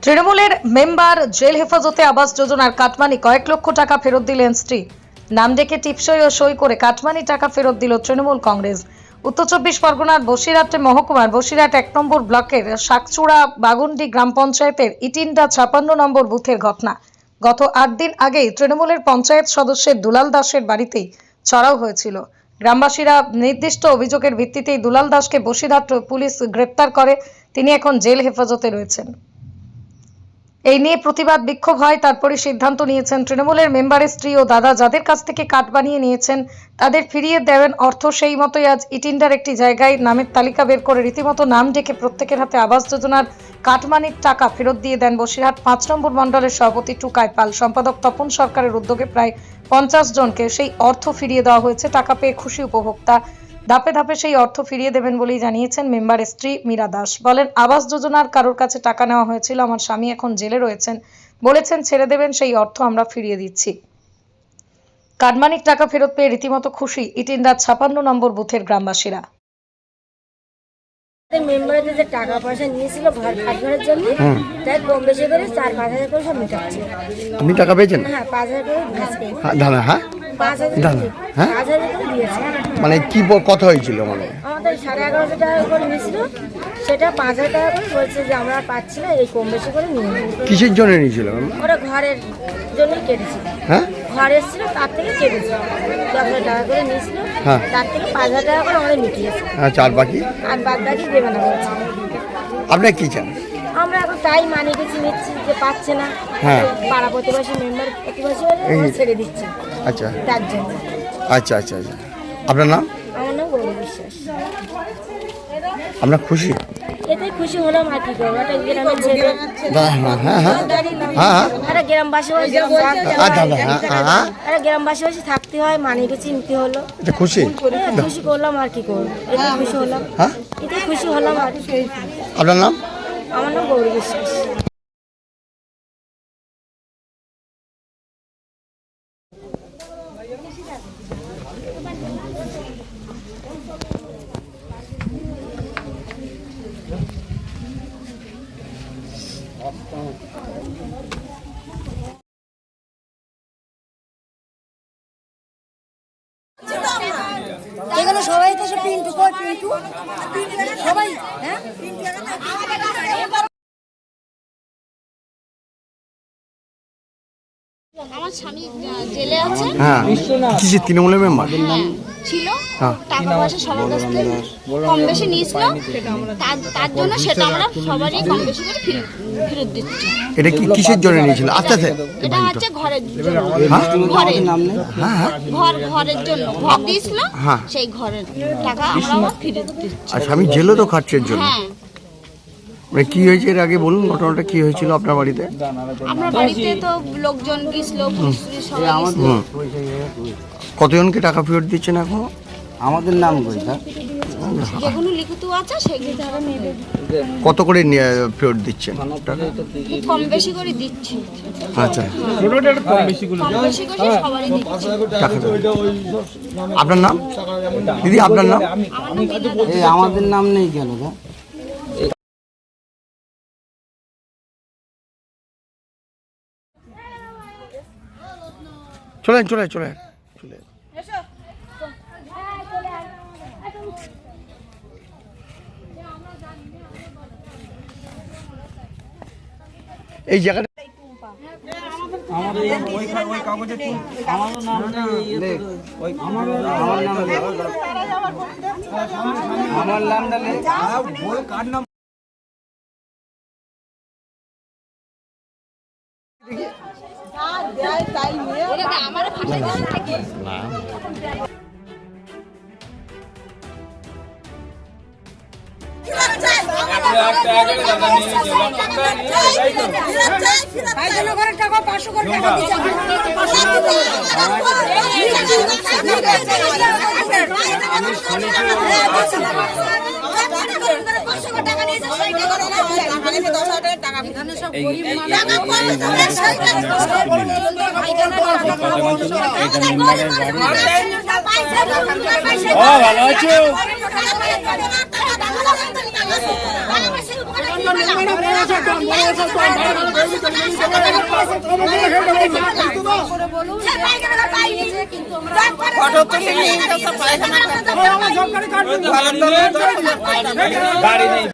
তৃণমূলের member jail হেফাজতে আবাস যোজনার কাটমানি কয়েক লক্ষ টাকা ফেরত দিলেন স্ত্রী। নাম ডেকে টিপসই ও সই করে কাটমানি টাকা ফেরত দিল তৃণমূল কংগ্রেস। উত্তর চব্বিশ পরগনার বসিরহাট মহকুমার বসিরহাট ১ নম্বর ব্লকের শাকচূড়া বাগুন্ডি গ্রাম পঞ্চায়েতের ইটিন্ডা ৫৬ নম্বর বুথের ঘটনা। গত ৮ দিন আগেই তৃণমূলের পঞ্চায়েত সদস্যের দুলাল দাসের বাড়িতেই চড়াও হয়েছিল। গ্রামবাসীরা নির্দিষ্ট অভিযোগের ভিত্তিতেই দুলাল দাসকে বসিরহাট পুলিশ গ্রেপ্তার করে। তিনি এখন জেল হেফাজতে রয়েছেন। এই নিয়ে প্রতিবাদ বিক্ষোভ হয়, তারপরে সিদ্ধান্ত নিয়েছেন তৃণমূলের মেম্বারের স্ত্রী ও দাদা যাদের কাছ থেকে কাট বানিয়ে নিয়েছেন তাদের ফিরিয়ে দেবেন অর্থ। সেই মতোই আজ ইটিন্ডার একটি জায়গায় নামের তালিকা বের করে রীতিমতো নাম ডেকে প্রত্যেকের হাতে আবাস যোজনার কাটমানির টাকা ফেরত দিয়ে দেন বসিরহাট ৫ নম্বর মণ্ডলের সভাপতি টুকাই পাল। সম্পাদক তপন সরকারের উদ্যোগে প্রায় ৫০ জনকে সেই অর্থ ফিরিয়ে দেওয়া হয়েছে। টাকা পেয়ে খুশি উপভোক্তা। ধাপে ধাপে সেই অর্থ ফিরিয়ে দেবেন বলেই জানিয়েছেন মেম্বারের স্ত্রী মীরা দাস। বলেন, আবাস যোজনার কারোর কাছে টাকা নেওয়া হয়েছিল, আমার স্বামী এখন জেলে রয়েছেন, বলেছেন ছেড়ে দেবেন, সেই অর্থ আমরা ফিরিয়ে দিচ্ছি। কাটমানির টাকা ফেরত পেয়ে রীতিমতো খুশি ইটিন্ডার ৫৬ নম্বর বুথের গ্রামবাসীরা। মেম্বারদের যে টাকা পয়সা নিয়েছিল ঘরের জন্য, তাই কম বেশি করে ৪-৫ হাজার করে সব মেটাচ্ছে। আপনি টাকা পেয়েছেন? হ্যাঁ, ৫ হাজার করে দাদা। হ্যাঁ, ৫ হাজার করে দিয়েছে। মানে কি কথা হয়েছিল? মানে আমাদের ১১৫০ টাকা করে নিয়েছিল, সেটা ৫ হাজার টাকা করে বলছে যে আমরা আর পাচ্ছি না, এই কম বেশি করে নিয়ে নেব। কিসের জন্য নিয়েছিল? ওরা ঘরের জন্যই কেটেছিল। হ্যাঁ, ঘর এসেছিল তার থেকে কেটেছিল। ১০,০০০ টাকা করে নিয়েছিল, হ্যাঁ, তার থেকে ৫ হাজার টাকা করে আমরা মিটিয়েছি। আচ্ছা, আর বাকি? আর বাদ বাকি দেবে না বলছে। আপনি কি চান? আমরা এখন তাই মানিয়ে গেছি, নিচ্ছি যে পাচ্ছে না। হ্যাঁ, পাড়া প্রতিবেশী মেম্বার প্রতিবেশী হলে ছেড়ে দিচ্ছে। আচ্ছা তার জন্য। আচ্ছা আচ্ছা আচ্ছা। আপনার নাম? আমার নাম গৌরী বিশ্বাস। আপনার খুশি? এতেই খুশি হলাম, আর কি করবো। একটা গ্রামের ছেলে, হ্যাঁ হ্যাঁ হ্যাঁ হ্যাঁ, একটা গ্রামবাসী একটা গ্রামবাসী হয়েছে থাকতে হয়, মানিয়ে গেছি, নিতে হলো। এটা খুশি? খুশি করলাম, আর কি করবো। এতেই খুশি হলাম। হ্যাঁ, এতেই খুশি হলাম। আর আপনার নাম? আমার নাম গৌরী বিশ্বাস। এখানে সবাই তো সব পিন্টু সবাই। হ্যাঁ, আমার স্বামী জেলে আছে। হ্যাঁ, কিসের তৃণমূলের মেম্বার ছিল, হ্যাঁ, টাকা পয়সা সবার কাছ থেকে কম বেশি নিয়েছিল, তার জন্য সেটা আমরা সবারই কম বেশি করে ফেরত দিচ্ছি। এটা কি কিসের জন্য নিয়েছিল? আস্তে আস্তে। এটা হচ্ছে ঘরের জন্য, ঘরের জন্য ঘর দিয়েছিল, সেই ঘরের টাকা আমরা ফেরত দিচ্ছি। আচ্ছা, আমি জেলে তো খাচ্ছি এর জন্য। হ্যাঁ, মানে কি হয়েছে এর আগে বলুন, ঘটনাটা কি হয়েছিল আপনার বাড়িতে? আপনার বাড়িতে তো লোকজন গেছিল, পুলিশ সবাই গেছিল। কতজনকে টাকা ফেরত দিচ্ছেন এখন? আমাদের নাম কই স্যার? যেগুলো লিখিত আছে সেগুলো তারা নেবে। কত করে ফেরত দিচ্ছেন টাকা? কম বেশি করে দিচ্ছি। আচ্ছা, কম বেশি করে সবারই দিচ্ছি। টাকা আপনার নাম দিদি? আপনার নাম? এই আমাদের নাম নেই কেন? চলেন চলে চলে চলে। এই জায়গাটা আমার নাম আমার টাকা 500 করে টাকা দিচ্ছে। ভালো আছো? গাড়ি নেই।